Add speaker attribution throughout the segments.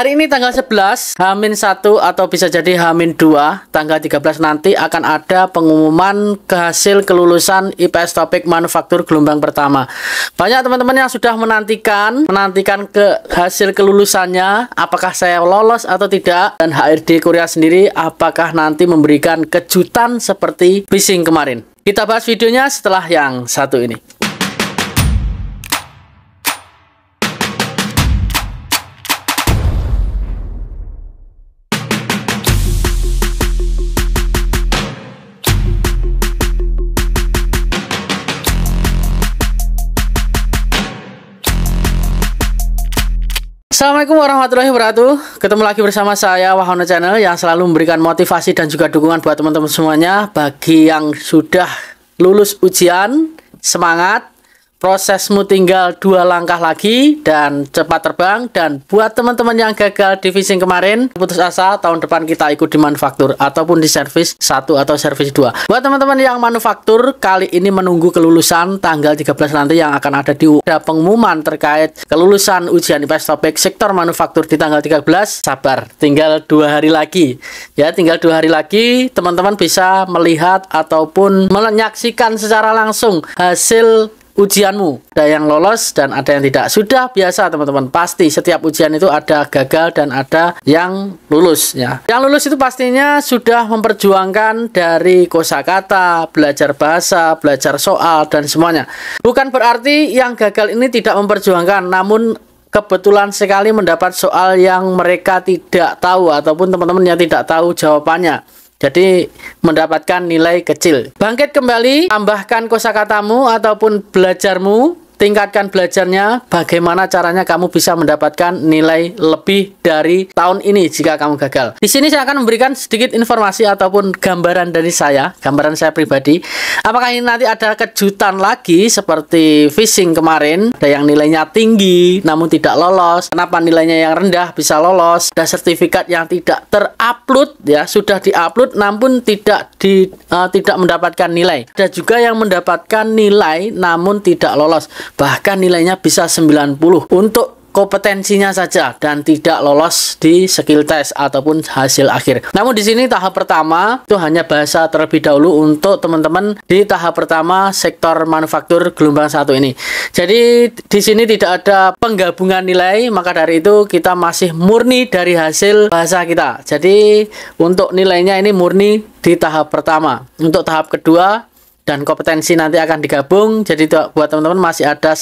Speaker 1: Hari ini tanggal 11, H-1 atau bisa jadi H-2, tanggal 13 nanti akan ada pengumuman hasil kelulusan IPS Topik Manufaktur gelombang pertama. Banyak teman-teman yang sudah menantikan ke hasil kelulusannya, apakah saya lolos atau tidak, dan HRD Korea sendiri apakah nanti memberikan kejutan seperti phishing kemarin. Kita bahas videonya setelah yang satu ini. Assalamualaikum warahmatullahi wabarakatuh. Ketemu lagi bersama saya Wahono Channel yang selalu memberikan motivasi dan juga dukungan buat teman-teman semuanya. Bagi yang sudah lulus ujian, semangat, prosesmu tinggal 2 langkah lagi dan cepat terbang. Dan buat teman-teman yang gagal di phishing kemarin, putus asa, tahun depan kita ikut di manufaktur ataupun di servis 1 atau servis 2. Buat teman-teman yang manufaktur, kali ini menunggu kelulusan tanggal 13 nanti yang akan ada pengumuman terkait kelulusan ujian IPS Topik sektor manufaktur di tanggal 13. Sabar, tinggal 2 hari lagi. Ya, tinggal 2 hari lagi teman-teman bisa melihat ataupun menyaksikan secara langsung hasil ujianmu. Ada yang lolos dan ada yang tidak. Sudah biasa teman-teman, pasti setiap ujian itu ada gagal dan ada yang lulus ya. Yang lulus itu pastinya sudah memperjuangkan dari kosakata, belajar bahasa, belajar soal dan semuanya. Bukan berarti yang gagal ini tidak memperjuangkan, namun kebetulan sekali mendapat soal yang mereka tidak tahu ataupun teman-teman yang tidak tahu jawabannya. Jadi mendapatkan nilai kecil. Bangkit kembali, tambahkan kosakatamu ataupun belajarmu, tingkatkan belajarnya. Bagaimana caranya kamu bisa mendapatkan nilai lebih dari tahun ini jika kamu gagal. Di sini saya akan memberikan sedikit informasi ataupun gambaran dari saya, gambaran saya pribadi. Apakah ini nanti ada kejutan lagi seperti phishing kemarin, ada yang nilainya tinggi namun tidak lolos. Kenapa nilainya yang rendah bisa lolos? Ada sertifikat yang tidak terupload ya, sudah diupload namun tidak mendapatkan nilai. Ada juga yang mendapatkan nilai namun tidak lolos. Bahkan nilainya bisa 90 untuk kompetensinya saja dan tidak lolos di skill test ataupun hasil akhir. Namun di sini tahap pertama itu hanya bahasa terlebih dahulu untuk teman-teman di tahap pertama sektor manufaktur gelombang 1 ini. Jadi di sini tidak ada penggabungan nilai, maka dari itu kita masih murni dari hasil bahasa kita. Jadi untuk nilainya ini murni di tahap pertama. Untuk tahap kedua dan kompetensi nanti akan digabung. Jadi buat teman-teman masih ada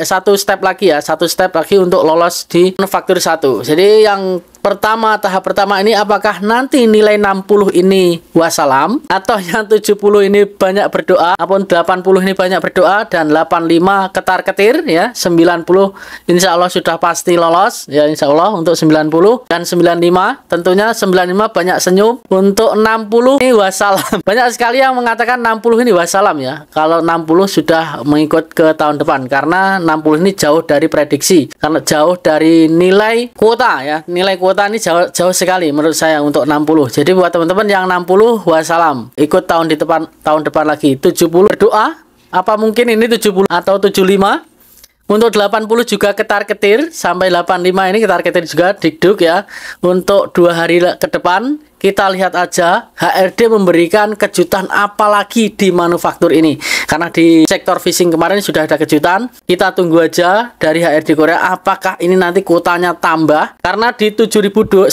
Speaker 1: satu step lagi untuk lolos di manufaktur 1. Jadi yang tahap pertama ini apakah nanti nilai 60 ini wassalam atau yang 70 ini banyak berdoa, ataupun 80 ini banyak berdoa dan 85 ketar-ketir ya, 90 insya Allah sudah pasti lolos ya, insya Allah untuk 90 dan 95 tentunya 95 banyak senyum, untuk 60 ini wassalam. Banyak sekali yang mengatakan 60 ini wassalam ya, kalau 60 sudah mengikut ke tahun depan karena 60 ini jauh dari prediksi, karena jauh dari nilai kuota ya, nilai kuota ini jauh sekali menurut saya untuk 60. Jadi buat teman-teman yang 60 wassalam, ikut tahun depan lagi. 70 berdoa, apa mungkin ini 70 atau 75? Untuk 80 juga ketar-ketir, sampai 85 ini ketar-ketir juga dikduk ya. Untuk 2 hari ke depan kita lihat aja HRD memberikan kejutan apa lagi di manufaktur ini. Karena di sektor phishing kemarin sudah ada kejutan. Kita tunggu aja dari HRD Korea apakah ini nanti kuotanya tambah. Karena di 7.129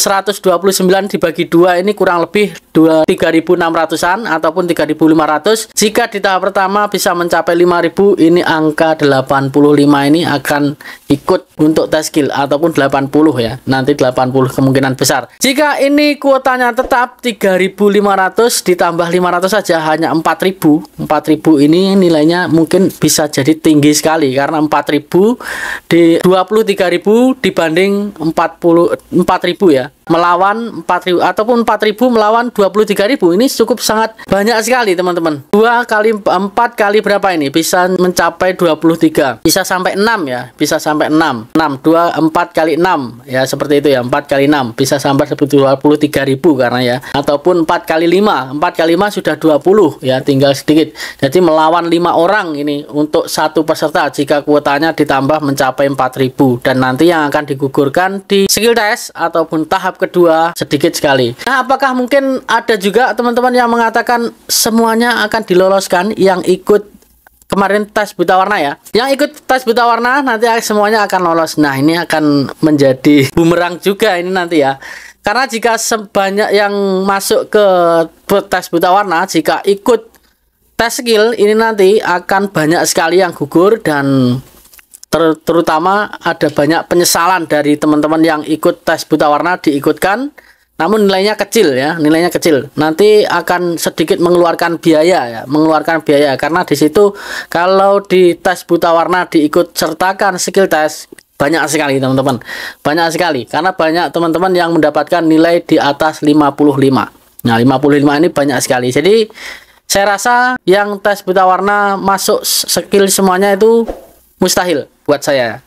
Speaker 1: dibagi 2 ini kurang lebih 3.600-an ataupun 3.500. Jika di tahap pertama bisa mencapai 5.000, ini angka 85 ini akan ikut untuk tes skill ataupun 80 ya. Nanti 80 kemungkinan besar. Jika ini kuotanya tetap 3.500 ditambah 500 saja hanya 4.000. 4.000 ini nilainya mungkin bisa jadi tinggi sekali karena 4.000 di 23.000 dibanding 4.000 ya. Melawan 4.000 ataupun 4.000 melawan 23.000 ini cukup sangat banyak sekali teman-teman. 2 kali 4 kali berapa ini? Bisa mencapai 23. Bisa sampai 6 ya. Bisa sampai 6. 4 kali 6 ya, seperti itu ya. 4 kali 6 bisa sampai 23.000 karena ya, ataupun 4 kali 5 sudah 20 ya, tinggal sedikit. Jadi melawan 5 orang ini untuk satu peserta jika kuotanya ditambah mencapai 4.000, dan nanti yang akan digugurkan di skill test ataupun tahap kedua sedikit sekali. Nah, apakah mungkin ada juga teman-teman yang mengatakan semuanya akan diloloskan yang ikut kemarin tes buta warna ya? Yang ikut tes buta warna nanti semuanya akan lolos. Nah, ini akan menjadi bumerang juga ini nanti ya. Karena jika sebanyak yang masuk ke tes buta warna, jika ikut tes skill, ini nanti akan banyak sekali yang gugur, dan terutama ada banyak penyesalan dari teman-teman yang ikut tes buta warna diikutkan, namun nilainya kecil ya, nilainya kecil. Nanti akan sedikit mengeluarkan biaya ya, karena di situ kalau di tes buta warna diikut sertakan skill test banyak sekali teman-teman, banyak sekali, karena banyak teman-teman yang mendapatkan nilai di atas 55. Nah, 55 ini banyak sekali. Jadi saya rasa yang tes buta warna masuk skill semuanya itu mustahil buat saya.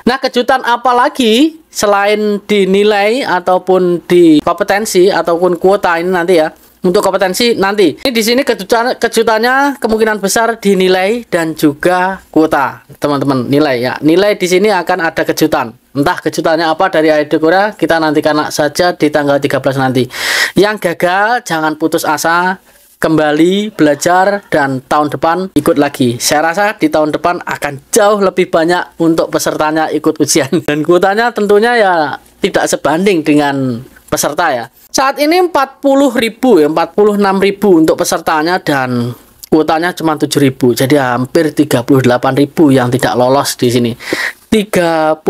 Speaker 1: Nah, kejutan apa lagi selain dinilai ataupun di kompetensi ataupun kuota ini nanti ya? Untuk kompetensi nanti. Ini di sini kejutannya kemungkinan besar dinilai dan juga kuota, teman-teman. Nilai ya. Nilai di sini akan ada kejutan. Entah kejutannya apa dari ARD Korea, kita nantikan saja di tanggal 13 nanti. Yang gagal jangan putus asa, kembali belajar, dan tahun depan ikut lagi. Saya rasa di tahun depan akan jauh lebih banyak untuk pesertanya ikut ujian, dan kuotanya tentunya ya tidak sebanding dengan peserta ya. Saat ini 40.000 ya, 46.000 untuk pesertanya, dan kuotanya cuma 7.000. Jadi hampir 38.000 yang tidak lolos di sini. 38.000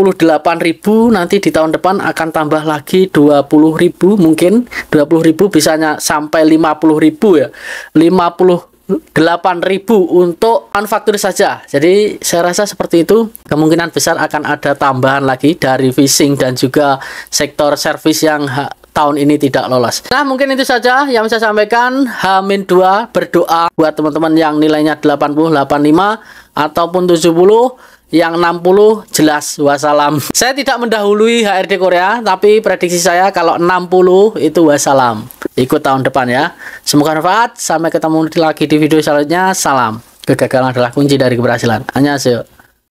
Speaker 1: nanti di tahun depan akan tambah lagi 20.000, mungkin 20.000 bisanya sampai 50.000 ya, 58.000 untuk manufaktur saja. Jadi saya rasa seperti itu, kemungkinan besar akan ada tambahan lagi dari fishing dan juga sektor servis yang tahun ini tidak lolos. Nah, mungkin itu saja yang saya sampaikan. H-2 berdoa buat teman-teman yang nilainya 80, 85 ataupun 70. Yang 60 jelas wassalam. Saya tidak mendahului HRD Korea, tapi prediksi saya kalau 60 itu wassalam. Ikut tahun depan ya. Semoga bermanfaat. Sampai ketemu lagi di video selanjutnya. Salam. Kegagalan adalah kunci dari keberhasilan. Annyeonghaseyo.